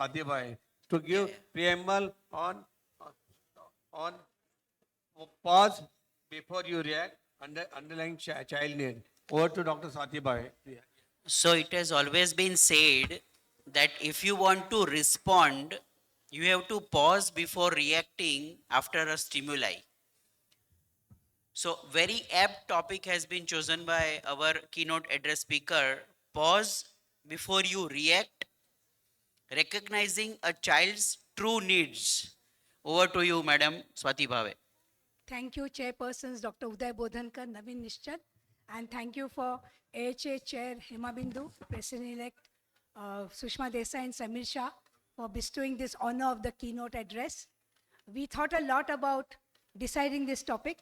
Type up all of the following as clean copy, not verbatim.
Adibhai to give preamble on pause before you react underlying child need. Over to Dr. Satibhai. So it has always been said that if you want to respond, you have to pause before reacting after a stimuli. So very apt topic has been chosen by our keynote address speaker. Pause before you react, recognizing a child's true needs. Over to you, Madam Swati Bhave. Thank you, Chairpersons Dr. Uday Bodhankar, Naveen Nishchal, and thank you for AHA Chair Hema Bindu, President-elect Sushma Desai and Samir Shah for bestowing this honor of the keynote address. We thought a lot about deciding this topic,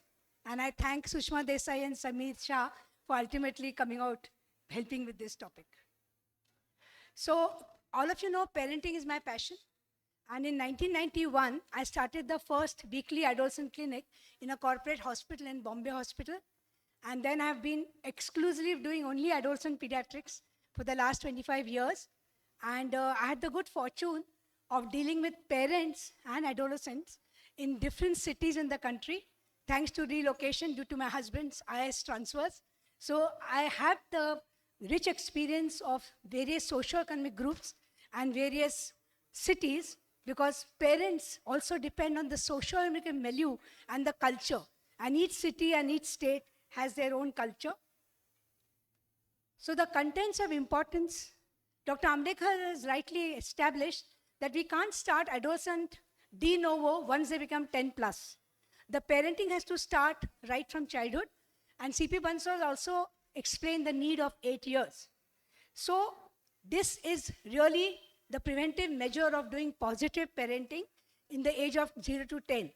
and I thank Sushma Desai and Samir Shah for ultimately coming out, helping with this topic. So, all of you know parenting is my passion. And in 1991, I started the first weekly adolescent clinic in a corporate hospital in Bombay Hospital. And then I've been exclusively doing only adolescent pediatrics for the last 25 years. And I had the good fortune of dealing with parents and adolescents in different cities in the country, thanks to relocation due to my husband's IS transfers. So I have the rich experience of various socio-economic groups and various cities, because parents also depend on the socio-economic milieu and the culture. And each city and each state has their own culture. So the contents of importance, Dr. Ambedkar has rightly established that we can't start adolescent de novo once they become 10 plus. The parenting has to start right from childhood. And C.P. Bansal also explained the need of 8 years. So this is really the preventive measure of doing positive parenting in the age of 0 to 10.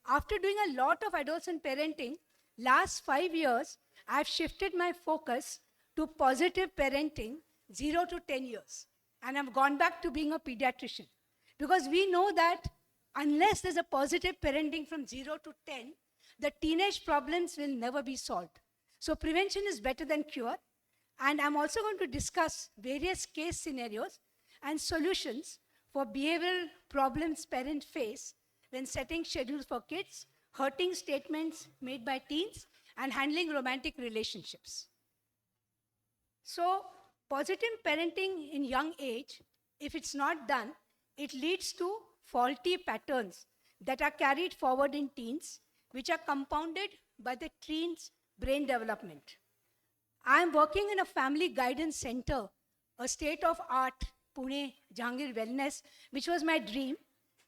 After doing a lot of adolescent parenting, last 5 years, I've shifted my focus to positive parenting 0 to 10 years. And I've gone back to being a pediatrician. Because we know that unless there's a positive parenting from 0 to 10, the teenage problems will never be solved. So prevention is better than cure. And I'm also going to discuss various case scenarios and solutions for behavioral problems parents face when setting schedules for kids, hurting statements made by teens, and handling romantic relationships. So, positive parenting in young age, if it's not done, it leads to faulty patterns that are carried forward in teens, which are compounded by the teens' brain development. I am working in a family guidance center, a state-of-art Pune Jahangir Wellness, which was my dream,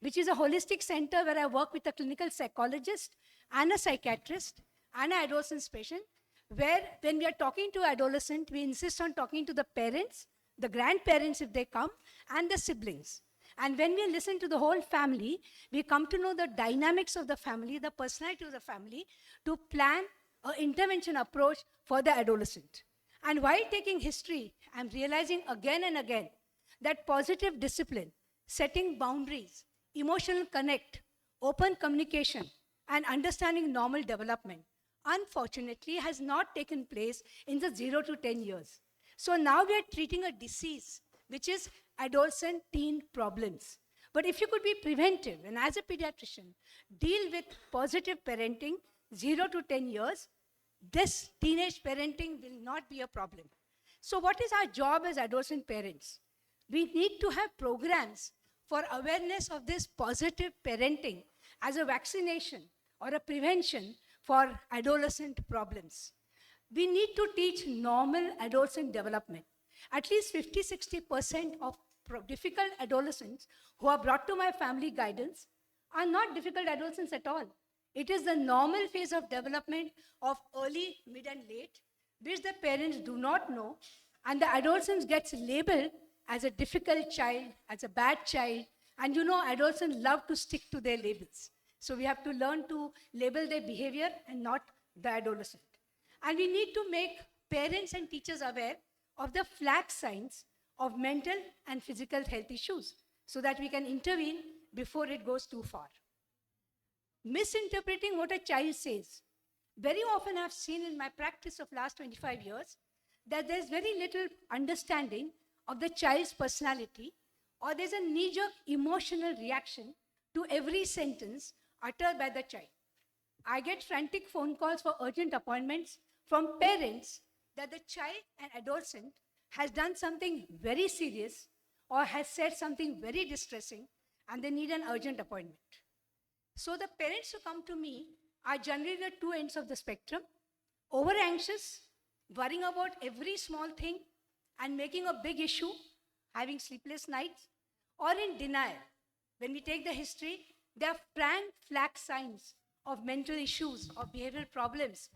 which is a holistic center where I work with a clinical psychologist and a psychiatrist and an adolescent patient, where when we are talking to adolescent, we insist on talking to the parents, the grandparents if they come, and the siblings. And when we listen to the whole family, we come to know the dynamics of the family, the personality of the family, to plan an intervention approach for the adolescent. And while taking history, I'm realizing again and again that positive discipline, setting boundaries, emotional connect, open communication, and understanding normal development, unfortunately, has not taken place in the 0 to 10 years. So now we are treating a disease, which is adolescent teen problems. But if you could be preventive, and as a pediatrician, deal with positive parenting, 0 to 10 years, this teenage parenting will not be a problem. So what is our job as adolescent parents? We need to have programs for awareness of this positive parenting as a vaccination or a prevention for adolescent problems. We need to teach normal adolescent development. At least 50-60% of difficult adolescents who are brought to my family guidance are not difficult adolescents at all. It is the normal phase of development of early, mid, and late, which the parents do not know, and the adolescent gets labeled as a difficult child, as a bad child, and you know adolescents love to stick to their labels. So we have to learn to label their behavior and not the adolescent. And we need to make parents and teachers aware of the flag signs of mental and physical health issues so that we can intervene before it goes too far. Misinterpreting what a child says. Very often I've seen in my practice of last 25 years that there's very little understanding of the child's personality or there's a knee-jerk emotional reaction to every sentence uttered by the child. I get frantic phone calls for urgent appointments from parents that the child and adolescent has done something very serious or has said something very distressing and they need an urgent appointment. So the parents who come to me are generally the two ends of the spectrum, over anxious, worrying about every small thing and making a big issue, having sleepless nights, or in denial. When we take the history, there are frank flag signs of mental issues, of behavioral problems,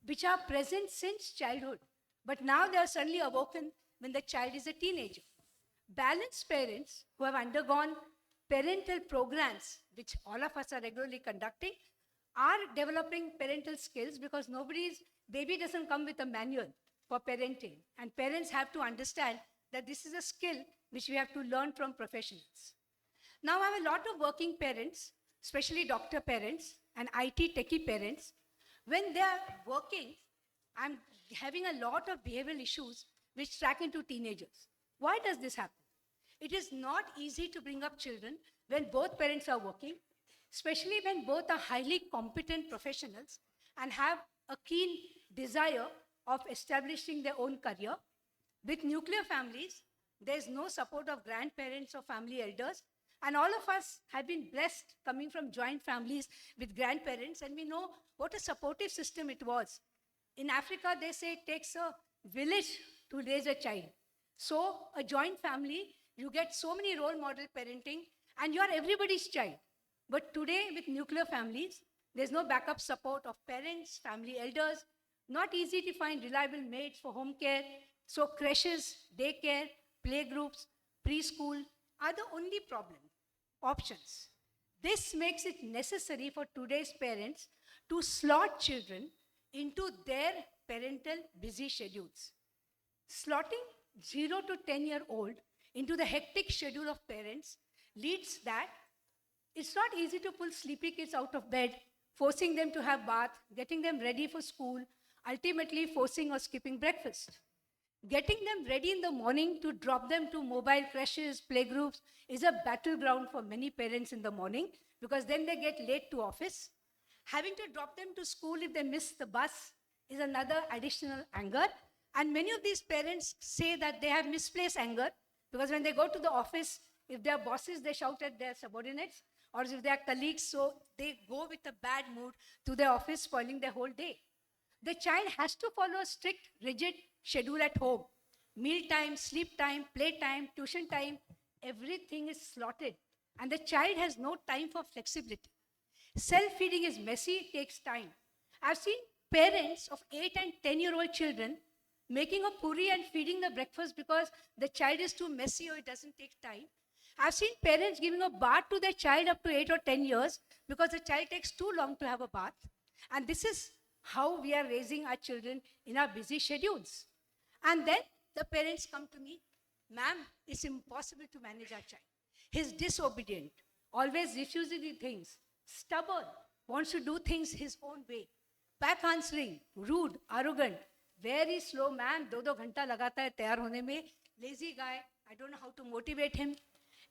which are present since childhood, but now they are suddenly awoken when the child is a teenager. Balanced parents who have undergone parental programs, which all of us are regularly conducting, are developing parental skills because baby doesn't come with a manual for parenting. And parents have to understand that this is a skill which we have to learn from professionals. Now, I have a lot of working parents, especially doctor parents and IT techie parents. When they are working, I'm having a lot of behavioral issues which track into teenagers. Why does this happen? It is not easy to bring up children when both parents are working, especially when both are highly competent professionals and have a keen desire of establishing their own career. With nuclear families, there's no support of grandparents or family elders. And all of us have been blessed coming from joint families with grandparents, and we know what a supportive system it was. In Africa, they say it takes a village to raise a child. So a joint family, you get so many role model parenting, and you are everybody's child. But today, with nuclear families, there's no backup support of parents, family elders, not easy to find reliable maids for home care. So creches, daycare, playgroups, preschool are the only options. This makes it necessary for today's parents to slot children into their parental busy schedules. Slotting 0 to 10-year-old into the hectic schedule of parents leads that it's not easy to pull sleepy kids out of bed, forcing them to have bath, getting them ready for school, ultimately forcing or skipping breakfast. Getting them ready in the morning to drop them to mobile creches, playgroups is a battleground for many parents in the morning because then they get late to office. Having to drop them to school if they miss the bus is another additional anger. And many of these parents say that they have misplaced anger because when they go to the office, if they are bosses, they shout at their subordinates, or if they are colleagues, so they go with a bad mood to their office, spoiling their whole day. The child has to follow a strict, rigid schedule at home. Meal time, sleep time, play time, tuition time, everything is slotted. And the child has no time for flexibility. Self-feeding is messy, takes time. I've seen parents of 8 and 10-year-old children making a puri and feeding the breakfast because the child is too messy or it doesn't take time. I've seen parents giving a bath to their child up to 8 or 10 years because the child takes too long to have a bath. And this is how we are raising our children in our busy schedules. And then the parents come to me, ma'am, it's impossible to manage our child. He's disobedient, always refusing things, stubborn, wants to do things his own way, back answering, rude, arrogant, very slow, ma'am, 2 घंटा लगाता है तैयार होने में, lazy guy, I don't know how to motivate him,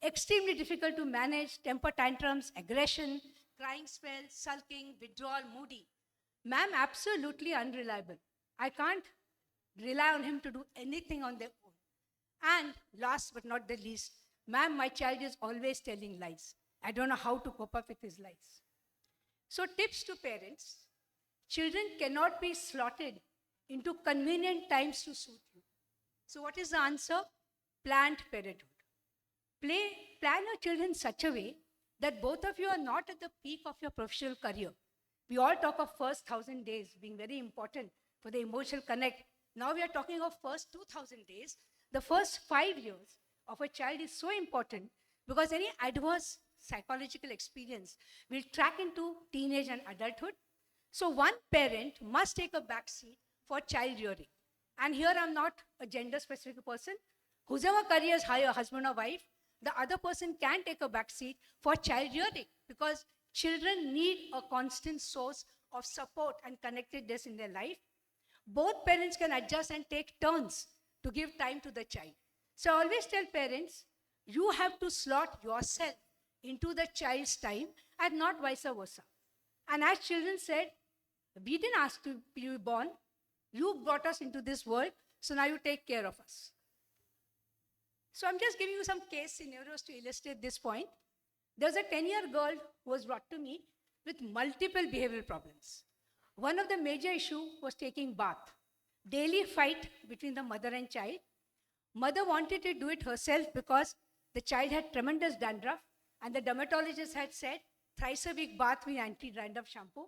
extremely difficult to manage, temper tantrums, aggression, crying spells, sulking, withdrawal, moody. Ma'am, absolutely unreliable. I can't rely on him to do anything on their own. And last but not the least, ma'am, my child is always telling lies. I don't know how to cope up with his lies. So tips to parents, children cannot be slotted into convenient times to suit you. So what is the answer? Planned parenthood. Plan your children in such a way that both of you are not at the peak of your professional career. We all talk of first 1,000 days being very important for the emotional connect. Now we are talking of first 2,000 days. The first 5 years of a child is so important because any adverse psychological experience will track into teenage and adulthood. So one parent must take a backseat for child rearing. And here I'm not a gender specific person. Whoever careers hire, husband or wife, the other person can take a backseat for child rearing because children need a constant source of support and connectedness in their life. Both parents can adjust and take turns to give time to the child. So I always tell parents, you have to slot yourself into the child's time and not vice versa. And as children said, we didn't ask to be born. You brought us into this world, so now you take care of us. So I'm just giving you some case scenarios to illustrate this point. There's a 10-year girl who was brought to me with multiple behavioral problems. One of the major issue was taking bath. Daily fight between the mother and child. Mother wanted to do it herself because the child had tremendous dandruff and the dermatologist had said thrice a week bath with anti-dandruff shampoo.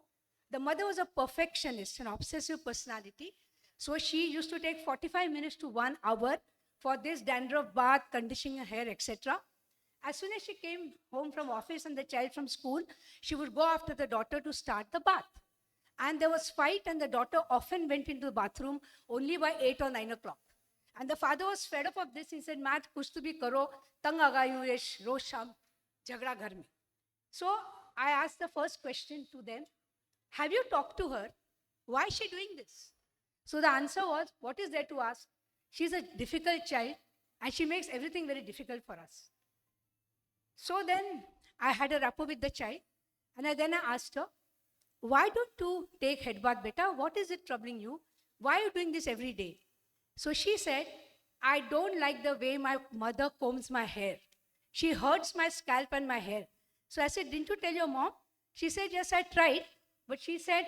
The mother was a perfectionist, an obsessive personality. So she used to take 45 minutes to 1 hour for this dandruff bath, conditioning her hair, etc. As soon as she came home from office and the child from school, she would go after the daughter to start the bath. And there was fight and the daughter often went into the bathroom only by 8 or 9 o'clock. And the father was fed up of this. He said, "Mat, kuch to bhi karo, tang aa gayi hu ye roz sham, jhagda ghar mein." So I asked the first question to them, have you talked to her? Why is she doing this? So the answer was, what is there to ask? She's a difficult child and she makes everything very difficult for us. So then I had a rapport with the child and then I asked her, why don't you take head bath, beta? What is it troubling you? Why are you doing this every day? So she said, I don't like the way my mother combs my hair. She hurts my scalp and my hair. So I said, didn't you tell your mom? She said, yes, I tried. But she said,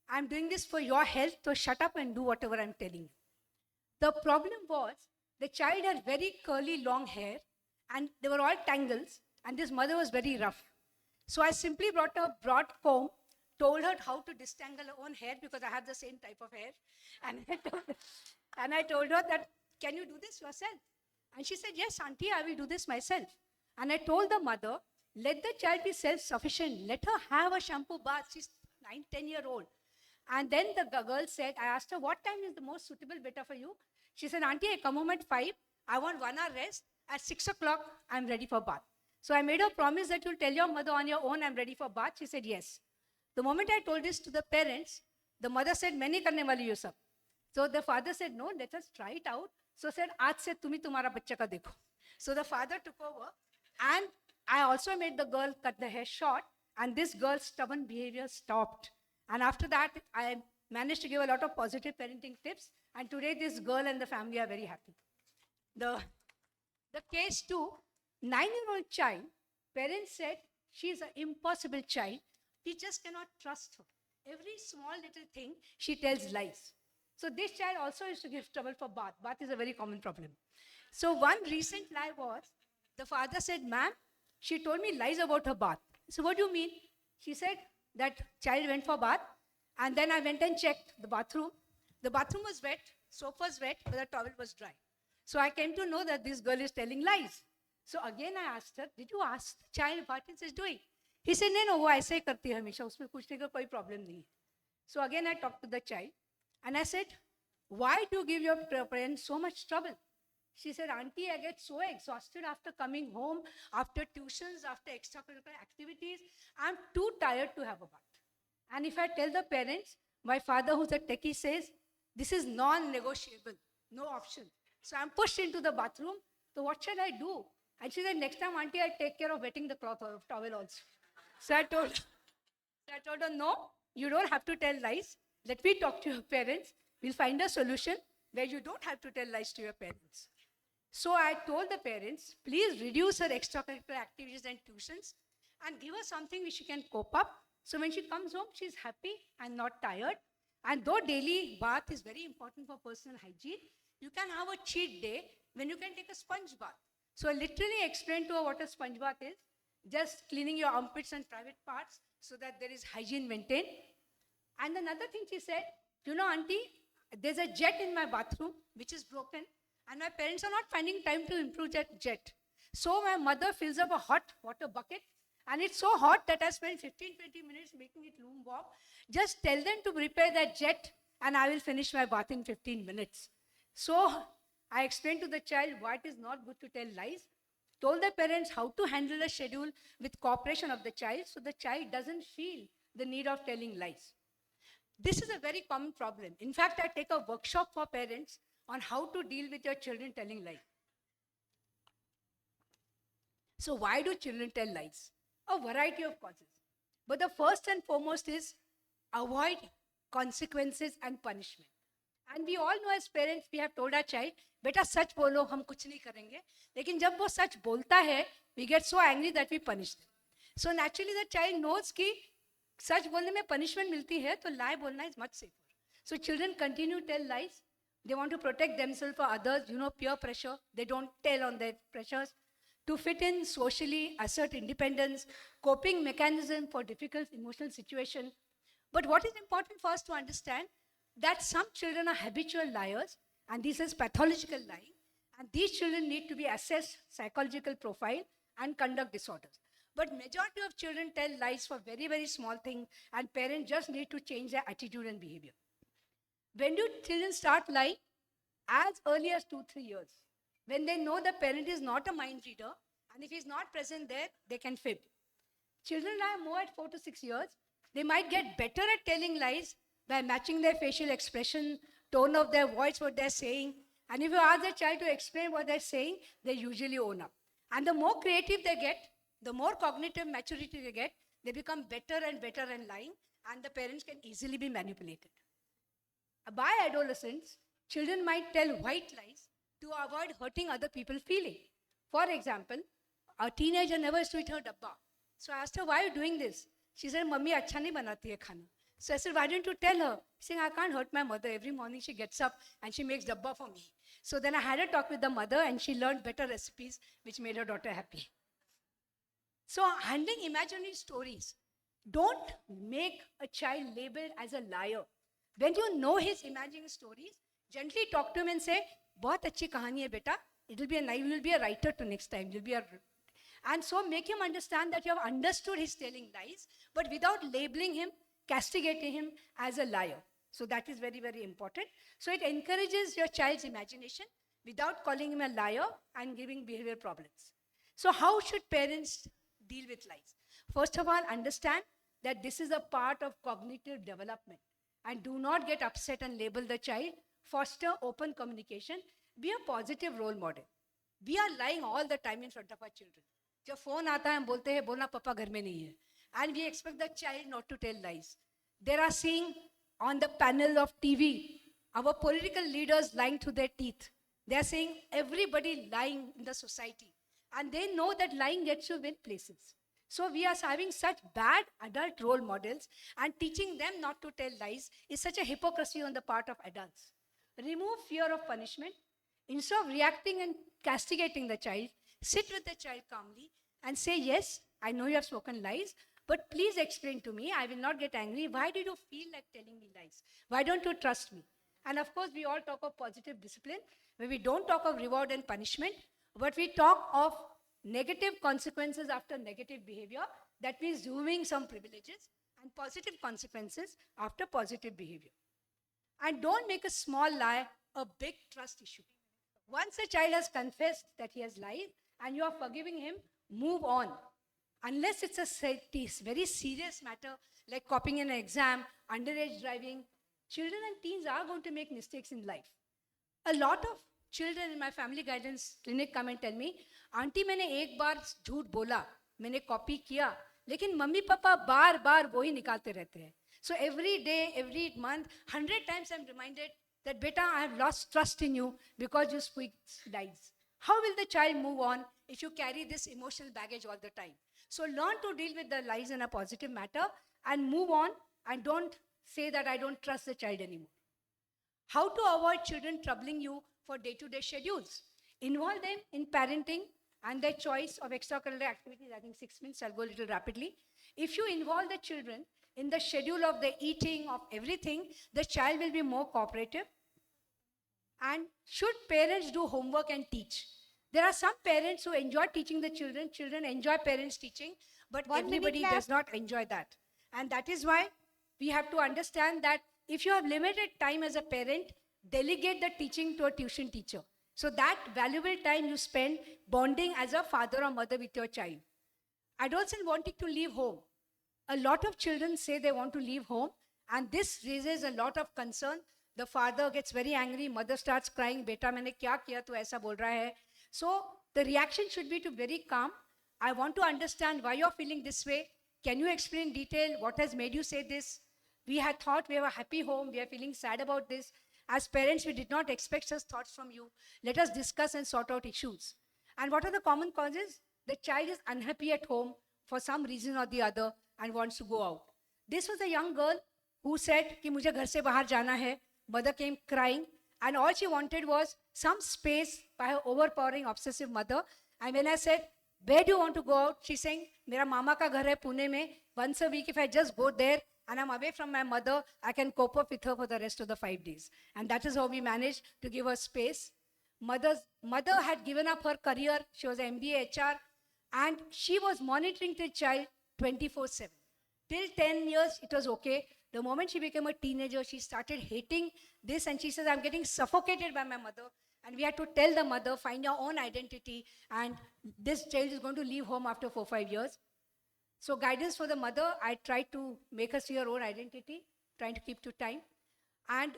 I'm doing this for your health, so shut up and do whatever I'm telling you. The problem was, the child had very curly long hair and they were all tangles and this mother was very rough. So I simply brought a broad comb, told her how to disentangle her own hair because I have the same type of hair. And I told her that, can you do this yourself? And she said, yes, auntie, I will do this myself. And I told the mother, let the child be self-sufficient. Let her have a shampoo bath. She's 9-10-year-old. And then the girl said, I asked her, what time is the most suitable beta for you? She said, auntie, I come home at 5. I want 1 hour rest. At 6 o'clock, I'm ready for bath. So I made her promise that you'll tell your mother on your own, I'm ready for bath. She said, yes. The moment I told this to the parents, the mother said, main nahi karne wali ye sab. So the father said, no, let us try it out. So said, aaj se tum hi tumhara bachcha ka dekho. So the father took over and I also made the girl cut the hair short and this girl's stubborn behavior stopped. And after that, I managed to give a lot of positive parenting tips. And today this girl and the family are very happy. The case 2, 9-year-old child, parents said, she's an impossible child. We just cannot trust her. Every small little thing, she tells lies. So this child also used to give trouble for bath. Bath is a very common problem. So one recent lie was, the father said, ma'am, she told me lies about her bath. So what do you mean? She said that child went for bath and then I went and checked the bathroom. The bathroom was wet, soap was wet, but the towel was dry. So I came to know that this girl is telling lies. So again I asked her, did you ask the child what he is doing? He said, no, वो ऐसे ही करती है हमेशा, उसमें पूछने का कोई problem नहीं है. So again I talked to the child and I said, why do you give your parents so much trouble? She said, auntie, I get so exhausted after coming home, after tuitions, after extracurricular activities. I'm too tired to have a bath. And if I tell the parents, my father who's a techie says, this is non-negotiable, no option. So I'm pushed into the bathroom. So what shall I do? And she said, next time, auntie, I'll take care of wetting the cloth or towel also. So I told her, no, you don't have to tell lies. Let me talk to your parents. We'll find a solution where you don't have to tell lies to your parents. So I told the parents, please reduce her extracurricular activities and tuitions and give her something which she can cope up. So when she comes home, she's happy and not tired. And though daily bath is very important for personal hygiene, you can have a cheat day when you can take a sponge bath. So I literally explained to her what a sponge bath is. Just cleaning your armpits and private parts so that there is hygiene maintained. And another thing she said, you know, auntie, there's a jet in my bathroom which is broken and my parents are not finding time to improve that jet. So my mother fills up a hot water bucket and it's so hot that I spend 15-20 minutes making it lukewarm. Just tell them to prepare that jet and I will finish my bath in 15 minutes. So I explained to the child why it is not good to tell lies, told the parents how to handle a schedule with cooperation of the child so the child doesn't feel the need of telling lies. This is a very common problem. In fact, I take a workshop for parents on how to deal with your children telling lies. So why do children tell lies? A variety of causes. But the first and foremost is avoid consequences and punishment. And we all know as parents, we have told our child, बेटा सच बोलो हम कुछ नहीं करेंगे. लेकिन जब वो सच बोलता है, we get so angry that we punish them. So naturally the child knows कि सच बोलने में punishment मिलती है, तो lie बोलना is much safer. So children continue to tell lies. They want to protect themselves for others, peer pressure. They don't tell on their pressures. To fit in socially, assert independence, coping mechanism for difficult emotional situation. But what is important for us to understand that some children are habitual liars, and this is pathological lying, and these children need to be assessed psychological profile and conduct disorders. But majority of children tell lies for very, very small things, and parents just need to change their attitude and behavior. When do children start lying? As early as 2-3 years. When they know the parent is not a mind reader, and if he's not present there, they can fib. Children lie more at 4 to 6 years. They might get better at telling lies by matching their facial expression, tone of their voice, what they're saying. And if you ask the child to explain what they're saying, they usually own up. And the more creative they get, the more cognitive maturity they get, they become better and better in lying, and the parents can easily be manipulated. By adolescents, children might tell white lies to avoid hurting other people's feeling. For example, a teenager never used to eat her dabba. So I asked her, why are you doing this? She said, Mummy, acha nahi banati hai khana. So I said, why don't you tell her? Saying, I can't hurt my mother. Every morning she gets up and she makes dabba for me. So then I had a talk with the mother, and she learned better recipes, which made her daughter happy. So handling imaginary stories. Don't make a child labeled as a liar. When you know his imaginary stories, gently talk to him and say, बहुत अच्छी कहानी है बेटा. You will be a writer to next time. And so make him understand that you have understood his telling lies, but without labeling him, castigating him as a liar. So that is very, very important. So it encourages your child's imagination without calling him a liar and giving behavior problems. So how should parents deal with lies? First of all, understand that this is a part of cognitive development. And do not get upset and label the child. Foster open communication. Be a positive role model. We are lying all the time in front of our children. जब phone आता है हम बोलते हैं बोलना पापा घर में नहीं है. And we expect the child not to tell lies. There are seeing on the panel of TV, our political leaders lying through their teeth. They are saying everybody lying in the society. And they know that lying gets you win places. So we are having such bad adult role models, and teaching them not to tell lies is such a hypocrisy on the part of adults. Remove fear of punishment. Instead of reacting and castigating the child, sit with the child calmly and say, yes, I know you have spoken lies, but please explain to me. I will not get angry. Why did you feel like telling me lies? Why don't you trust me? And of course, we all talk of positive discipline, where we don't talk of reward and punishment, but we talk of negative consequences after negative behavior. That means doing some privileges, and positive consequences after positive behavior. And don't make a small lie a big trust issue. Once a child has confessed that he has lied and you are forgiving him, move on. Unless it's a very serious matter like copying an exam, underage driving, children and teens are going to make mistakes in life. A lot of children in my family guidance clinic come and tell me, aunty मैंने एक बार झूठ बोला, मैंने copy किया, लेकिन mummy papa बार बार वो ही निकालते रहते हैं. So every day, every month, 100 times I'm reminded that beta, I have lost trust in you because you speak lies. How will the child move on if you carry this emotional baggage all the time? So learn to deal with the lies in a positive manner and move on, and don't say that I don't trust the child anymore. How to avoid children troubling you for day-to-day schedules? Involve them in parenting and their choice of extracurricular activities. I think 6 minutes, I'll go a little rapidly. If you involve the children in the schedule of the eating, of everything, the child will be more cooperative. And should parents do homework and teach? There are some parents who enjoy teaching the children. Children enjoy parents teaching, but everybody does not enjoy that. And that is why we have to understand that if you have limited time as a parent, delegate the teaching to a tuition teacher. So that valuable time you spend bonding as a father or mother with your child. Adolescents wanting to leave home. A lot of children say they want to leave home, and this raises a lot of concern. The father gets very angry, mother starts crying, beta maine kya kiya tu aisa bol raha hai. So the reaction should be to very calm. I want to understand why you're feeling this way. Can you explain in detail what has made you say this? We had thought we have a happy home. We are feeling sad about this. As parents, we did not expect such thoughts from you. Let us discuss and sort out issues. And what are the common causes? The child is unhappy at home for some reason or the other and wants to go out. This was a young girl who said कि मुझे घर से बाहर जाना है. Mother came crying and all she wanted was some space by her overpowering obsessive mother. And when I said, where do you want to go out? She's saying, मेरा मामा का घर है पुणे में. Once a week if I just go there and I'm away from my mother, I can cope up with her for the rest of the 5 days. And that is how we managed to give her space. Mother had given up her career. She was an MBA HR and she was monitoring the child 24/7. Till 10 years, it was okay. The moment she became a teenager, she started hating this and she says, I'm getting suffocated by my mother. And we had to tell the mother, find your own identity and this child is going to leave home after 4-5 years. So guidance for the mother, I tried to make her see her own identity, trying to keep to time. And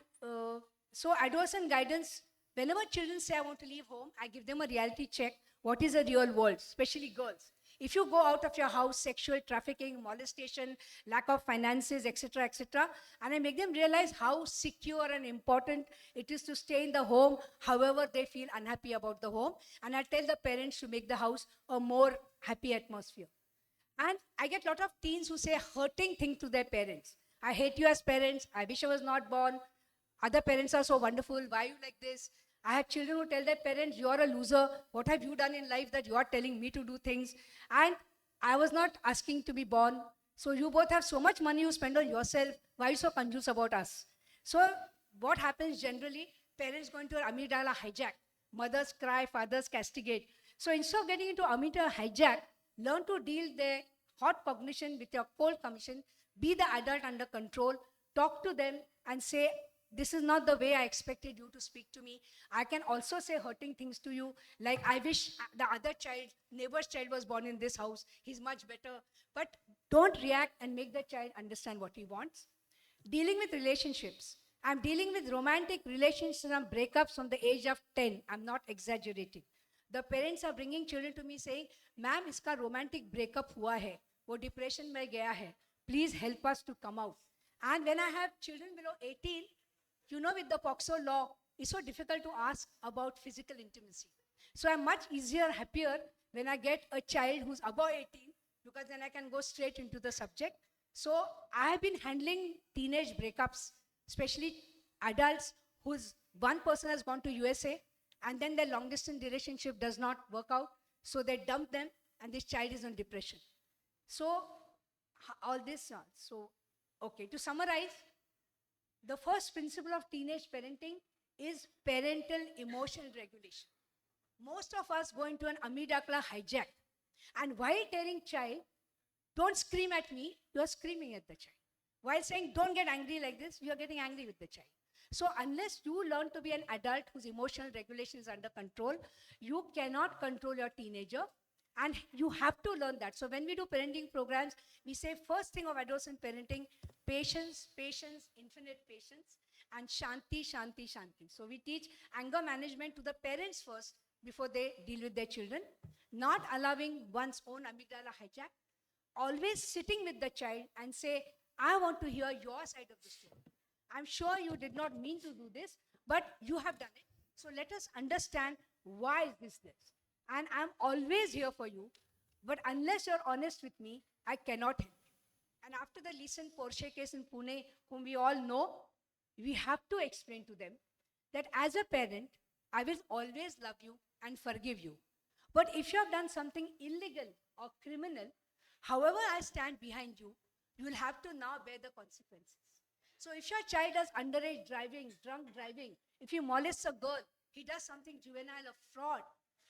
so adolescent guidance, whenever children say I want to leave home, I give them a reality check. What is the real world, especially girls? If you go out of your house, sexual trafficking, molestation, lack of finances, etc., and I make them realize how secure and important it is to stay in the home, however they feel unhappy about the home. And I tell the parents to make the house a more happy atmosphere. And I get a lot of teens who say hurting things to their parents. I hate you as parents. I wish I was not born. Other parents are so wonderful. Why are you like this? I have children who tell their parents, you are a loser. What have you done in life that you are telling me to do things? And I was not asking to be born. So you both have so much money you spend on yourself. Why are you so confused about us? So what happens generally? Parents go into an amygdala hijack. Mothers cry, fathers castigate. So instead of getting into amygdala hijack, learn to deal their hot cognition with your cold cognition. Be the adult under control. Talk to them and say, this is not the way I expected you to speak to me. I can also say hurting things to you, like I wish the other child, neighbor's child was born in this house. He's much better. But don't react and make the child understand what he wants. Dealing with relationships. I'm dealing with romantic relationships and breakups from the age of 10. I'm not exaggerating. The parents are bringing children to me saying, ma'am, iska romantic breakup hua hai. Wo depression mein gaya hai. Please help us to come out. And when I have children below 18, you know, with the POCSO law, it's so difficult to ask about physical intimacy. So I'm much easier, happier when I get a child who's above 18, because then I can go straight into the subject. So I have been handling teenage breakups, especially adults whose one person has gone to USA and then their long distance relationship does not work out. So they dump them and this child is in depression. So all this, okay, to summarize, the first principle of teenage parenting is parental emotional regulation. Most of us go into an amygdala hijack. And while telling child, don't scream at me, you are screaming at the child. While saying, don't get angry like this, you are getting angry with the child. So unless you learn to be an adult whose emotional regulation is under control, you cannot control your teenager. And you have to learn that. So when we do parenting programs, we say first thing of adolescent parenting, patience, patience, infinite patience, and shanti, shanti, shanti. So we teach anger management to the parents first before they deal with their children, not allowing one's own amygdala hijack, always sitting with the child and say, I want to hear your side of the story. I'm sure you did not mean to do this, but you have done it. So let us understand why is this. And I'm always here for you, but unless you're honest with me, I cannot help you. And after the recent Porsche case in Pune, whom we all know, we have to explain to them that as a parent, I will always love you and forgive you. But if you have done something illegal or criminal, however I stand behind you, you will have to now bear the consequences. So if your child does underage driving, drunk driving, if he molests a girl, he does something juvenile or fraud,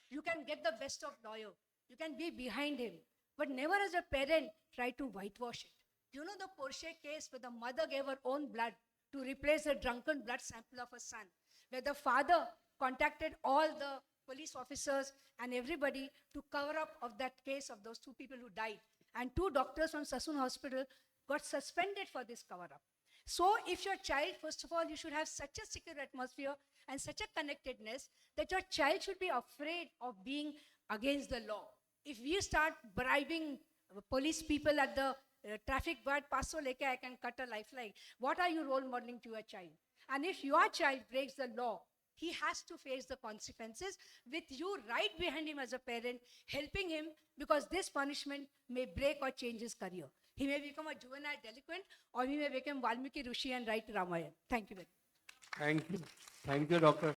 you can get the best of lawyer. You can be behind him. But never as a parent try to whitewash it. You know the Porsche case where the mother gave her own blood to replace the drunken blood sample of her son, where the father contacted all the police officers and everybody to cover up of that case of those 2 people who died. And 2 doctors from Sassoon Hospital got suspended for this cover-up. So if your child, first of all, you should have such a secure atmosphere and such a connectedness that your child should be afraid of being against the law. if we start bribing police people at the traffic guard, passo leke I can cut a lifeline, what are you role modeling to your child? And if your child breaks the law, he has to face the consequences with you right behind him as a parent, helping him, because this punishment may break or change his career. He may become a juvenile delinquent, or he may become Valmiki Rishi and write Ramayana. Thank you very much. Thank you. Thank you, Dr.